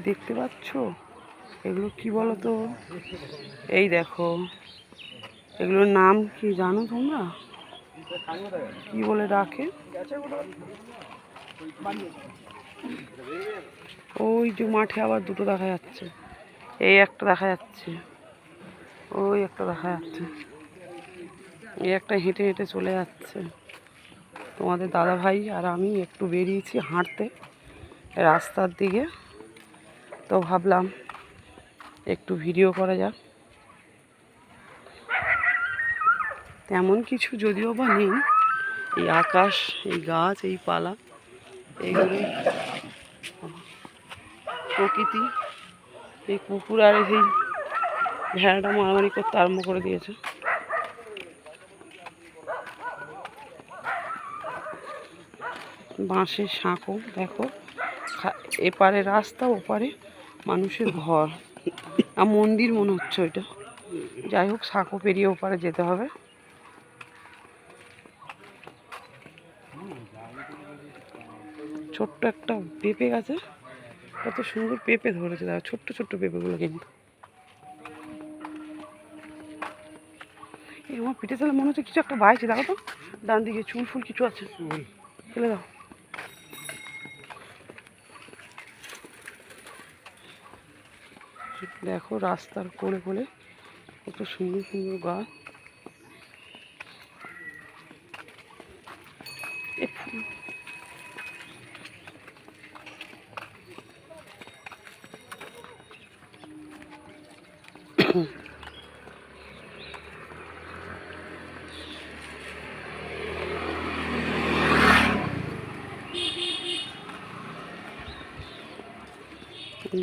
দেখতে পাচ্ছ এগুলো কি বলো তো? এই দেখো, এগুলোর নাম কি জানো তোমরা? কি বলে ডাকে? ওই যে মাঠে আবার দুটো দেখা যাচ্ছে, এই একটা দেখা যাচ্ছে, ওই একটা দেখা যাচ্ছে, এই একটা হেঁটে হেঁটে চলে যাচ্ছে। তোমাদের দাদা ভাই আর আমি একটু বেরিয়েছি হাঁটতে রাস্তার দিকে, তো ভাবলাম একটু ভিডিও করা যাক। তেমন কিছু যদিও বা নেই, এই আকাশ, এই গাছ, এই পালা, এইগুলো প্রকৃতি। এই কুকুর আর এই ভেড়াটা মারামারি করতে আরম্ভ করে দিয়েছে। বাঁশের সাঁকো দেখো, এপারে রাস্তা, ওপারে মানুষের ঘর আর মন্দির মনে হচ্ছে ওইটা। যাই হোক, সাঁকো পেরিয়ে ওপারে যেতে হবে। ছোট্ট একটা পেঁপে গাছে কত সুন্দর পেঁপে ধরেছে, দেখো ছোট্ট ছোট্ট পেঁপেগুলো। কিন্তু এই আমার পিঠে চালে মনে হচ্ছে কিছু একটা বাইছে, দেখো তো ডান দিকে চুল ফুল কিছু আছে, ফেলে দাও। দেখো রাস্তার কোলে কোলে কত সুন্দর সুন্দর গাছ।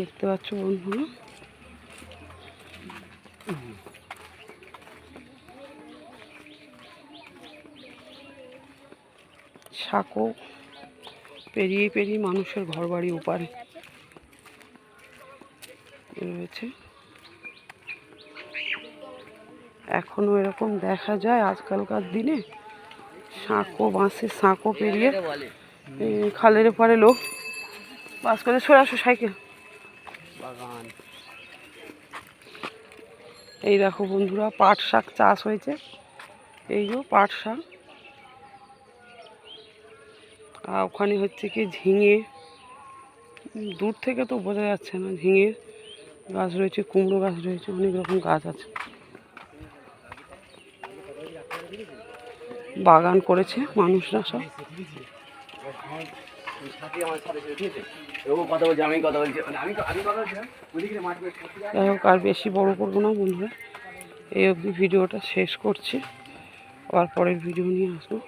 দেখতে পাচ্ছ বন্ধুরা, সাঁকো পেরিয়ে পেরিয়ে মানুষের ঘর বাড়ি ওপারে রয়েছে। এখনো এরকম দেখা যায় আজকালকার দিনে, সাঁকো, বাঁশের সাঁকো পেরিয়ে খালের ওপারে লোক বাস করে। সরে আসো সাইকেল। এই দেখো বন্ধুরা, পাট শাক চাষ হয়েছে, এই যে পাট শাক। আর ওখানে হচ্ছে কি ঝিঙে, দূর থেকে তো বোঝা যাচ্ছে না, ঝিঙে গাছ রয়েছে, কুমড়ো গাছ রয়েছে, অনেক রকম গাছ আছে। বাগান করেছে মানুষরা সব। যাই হোক, আর বেশি বড় করবো না বন্ধুরা, এই অবধি ভিডিওটা শেষ করছি, আবার পরের ভিডিও নিয়ে আসবো।